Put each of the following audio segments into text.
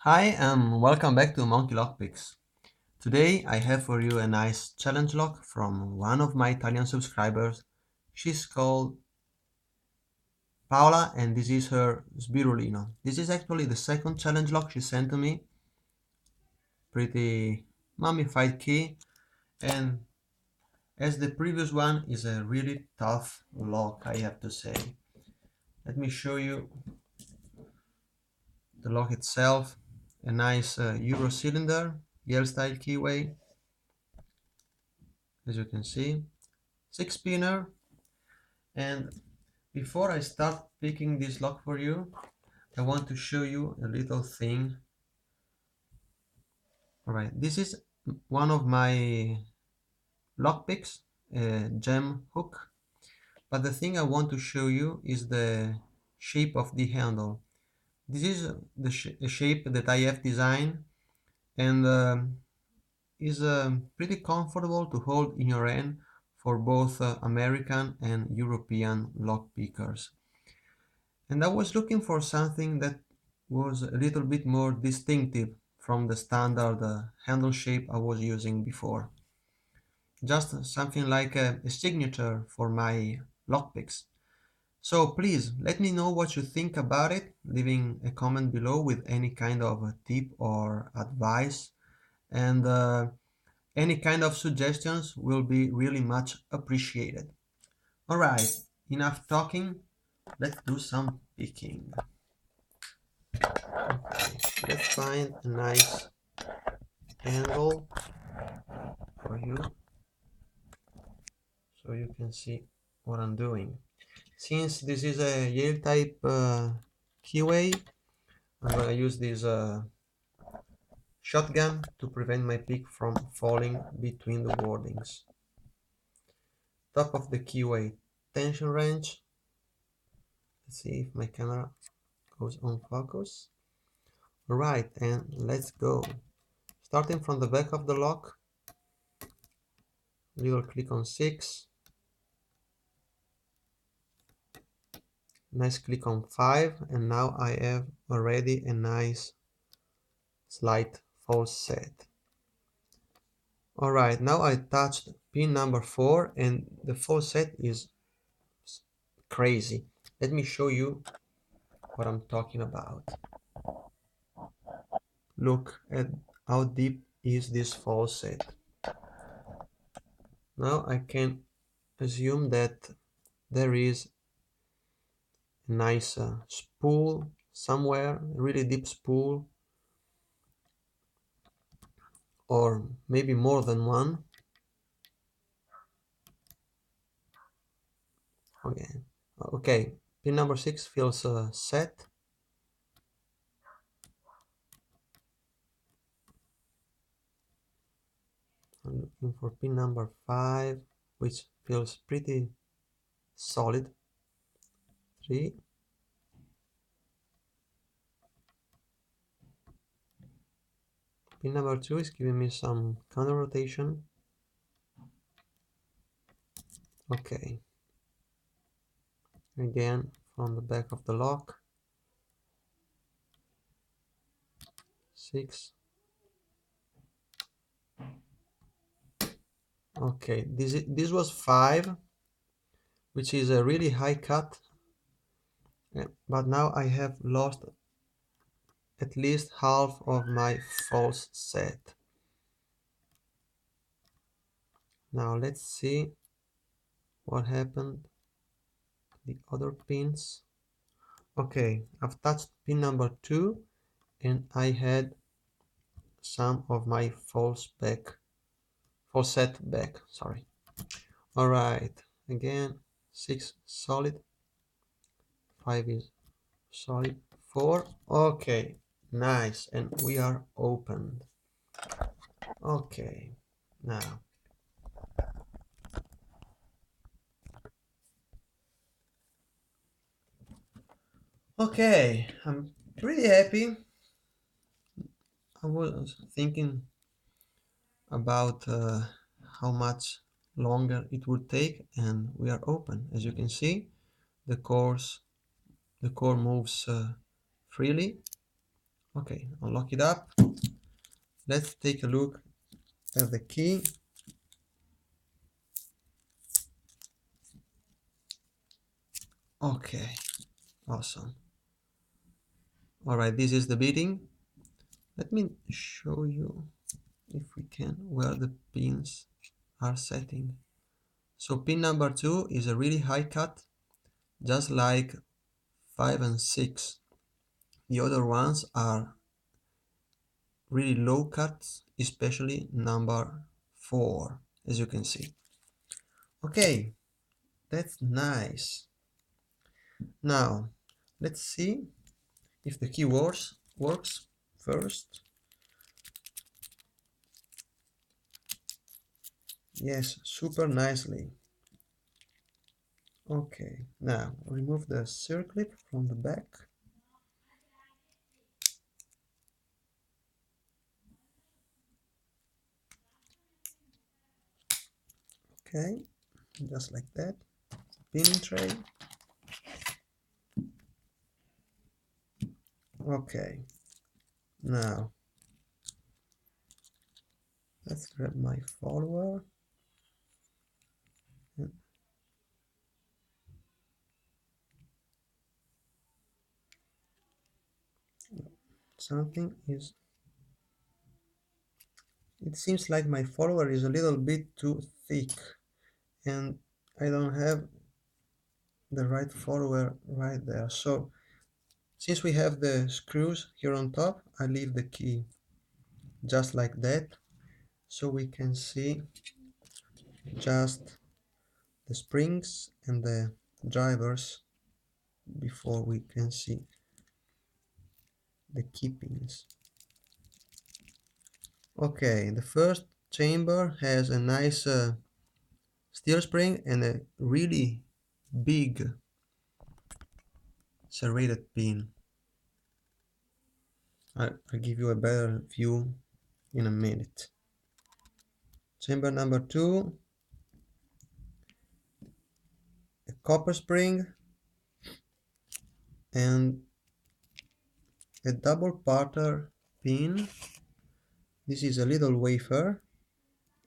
Hi and welcome back to Monkey Lockpicks. Today I have for you a nice challenge lock from one of my Italian subscribers. She's called Paola and this is her Sbirulino. This is actually the second challenge lock she sent to me. Pretty mummified key, and as the previous one is a really tough lock, I have to say. Let me show you the lock itself. A nice Euro cylinder, Yale style keyway, as you can see. Six spinner. And before I start picking this lock for you, I want to show you a little thing. Alright, this is one of my lockpicks, a gem hook. But the thing I want to show you is the shape of the handle. This is the shape that I have designed and is pretty comfortable to hold in your hand for both American and European lock pickers. And I was looking for something that was a little bit more distinctive from the standard handle shape I was using before. Just something like a signature for my lockpicks. So please let me know what you think about it, leaving a comment below with any kind of tip or advice. And any kind of suggestions will be really much appreciated. Alright, enough talking, let's do some picking. Let's find a nice angle for you so you can see what I'm doing. Since this is a Yale type keyway, I'm gonna use this shotgun to prevent my pick from falling between the wordings. Top of the keyway tension wrench. Let's see if my camera goes on focus. Alright, and let's go. Starting from the back of the lock, little click on 6. Nice click on 5, and now I have already a nice slight false set. Alright, now I touched pin number 4 and the false set is crazy. Let me show you what I'm talking about. Look at how deep is this false set. Now I can assume that there is a nice spool somewhere, a really deep spool, or maybe more than one. Okay, pin number 6 feels set. I'm looking for pin number 5, which feels pretty solid. 3. Pin number 2 is giving me some counter rotation. Okay. Again, from the back of the lock. 6. Okay, this was 5, which is a really high cut, but now I have lost at least half of my false set. Now let's see what happened to the other pins. Okay, I've touched pin number 2 and I had some of my false set back, sorry. Alright, again, 6 solid, 5 is solid, 4, okay, nice, and we are opened. Okay, now okay, I'm pretty happy. I was thinking about how much longer it would take, and we are open. As you can see, the core moves freely. Okay, unlock it up. Let's take a look at the key. Okay, awesome. All right, this is the beading. Let me show you, if we can, where the pins are setting. So pin number 2 is a really high cut, just like 5 and 6. The other ones are really low cuts, especially number 4, as you can see. Okay, that's nice. Now, let's see if the key works first. Yes, super nicely. Okay, now remove the circlip from the back. Okay, just like that. Pinning tray. Okay, now let's grab my follower. And something is, it seems like my follower is a little bit too thick and I don't have the right follower right there. So since we have the screws here on top, I leave the key just like that, so we can see just the springs and the drivers before we can see the key pins. Okay, the first chamber has a nice steel spring and a really big serrated pin. I'll give you a better view in a minute. Chamber number 2, a copper spring and a double parter pin. This is a little wafer,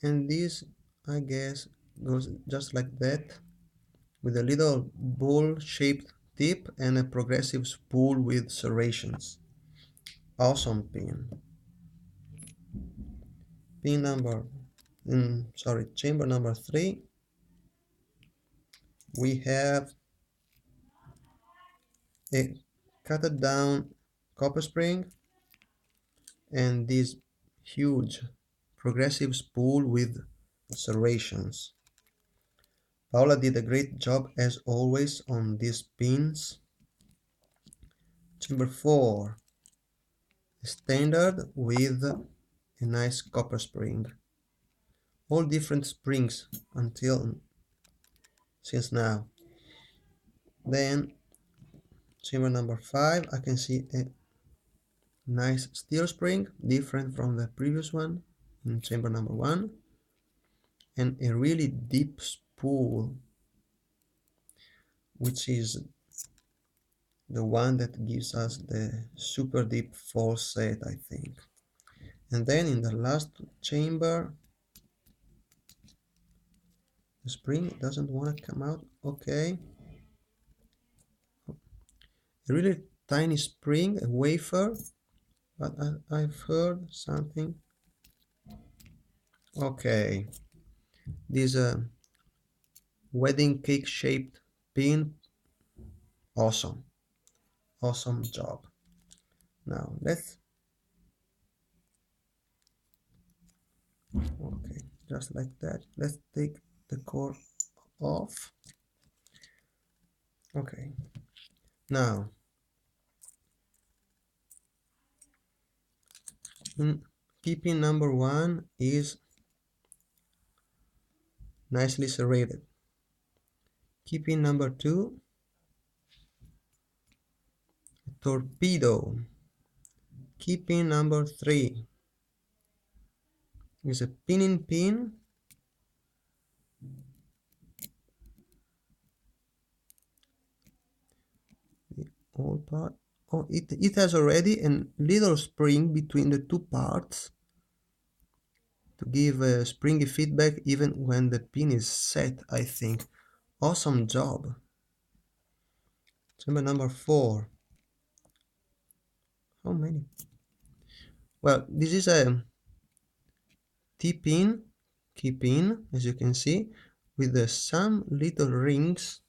and this, I guess, goes just like that, with a little bowl shaped tip and a progressive spool with serrations. Awesome pin. Pin number, chamber number 3, we have a cut down copper spring and this huge progressive spool with serrations. Paola did a great job as always on these pins. Chamber 4, standard with a nice copper spring. All different springs since now. Then chamber number 5, I can see a nice steel spring, different from the previous one in chamber number 1, and a really deep spool, which is the one that gives us the super deep false set, I think. And then in the last chamber, the spring doesn't want to come out. Okay, a really tiny spring, a wafer, but I've heard something. Okay, this wedding cake shaped pin. Awesome, awesome job. Now okay, just like that, let's take the core off. Okay, now key pin number 1 is nicely serrated. Key pin number 2, torpedo. Key pin number 3 is a pinning pin. The old part. Oh, it has already a little spring between the two parts to give a springy feedback even when the pin is set, I think. Awesome job. Chamber number 4. How many? Well, this is a T-pin, key pin, as you can see, with some little rings.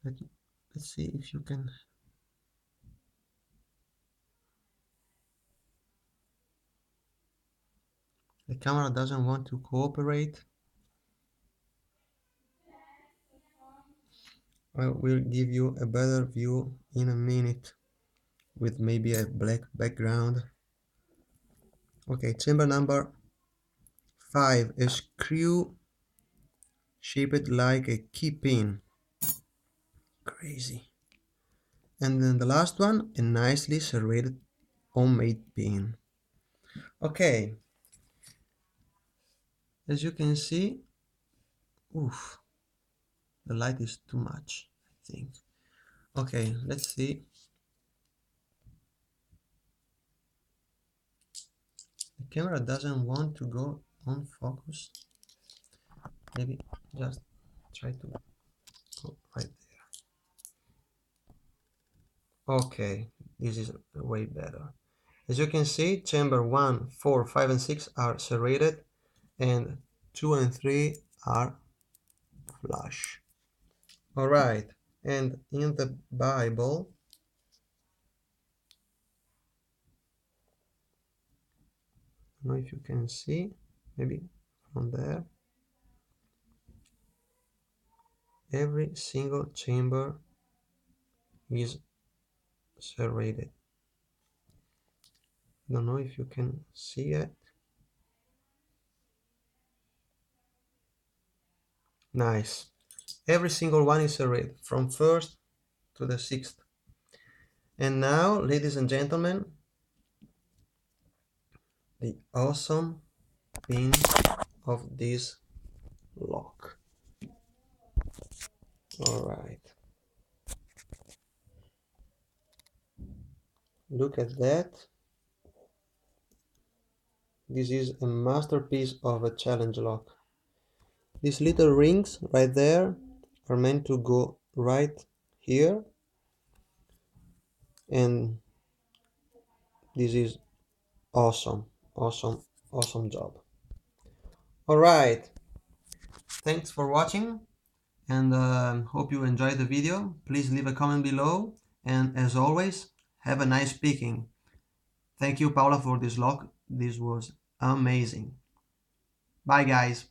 Let's see if you can. The camera doesn't want to cooperate. I will give you a better view in a minute with maybe a black background. Okay, chamber number 5, a screw shaped like a key pin. Crazy. And then the last one, a nicely serrated homemade pin. Okay, as you can see, oof, the light is too much, I think. Okay, let's see. The camera doesn't want to go on focus. Maybe just try to go right there. Okay, this is way better. As you can see, chamber 1, 4, 5 and 6 are serrated and 2 and 3 are flush. Alright, and in the Bible, I don't know if you can see, maybe from there, every single chamber is serrated. I don't know if you can see it. Nice. Every single one is serrated from first to the sixth. And now, ladies and gentlemen, the awesome pin of this lock. Alright. Look at that. This is a masterpiece of a challenge lock. These little rings right there are meant to go right here, and this is awesome, awesome, awesome job. Alright, thanks for watching, and hope you enjoyed the video. Please leave a comment below, and as always, have a nice picking. Thank you, Paola, for this lock. This was amazing. Bye, guys.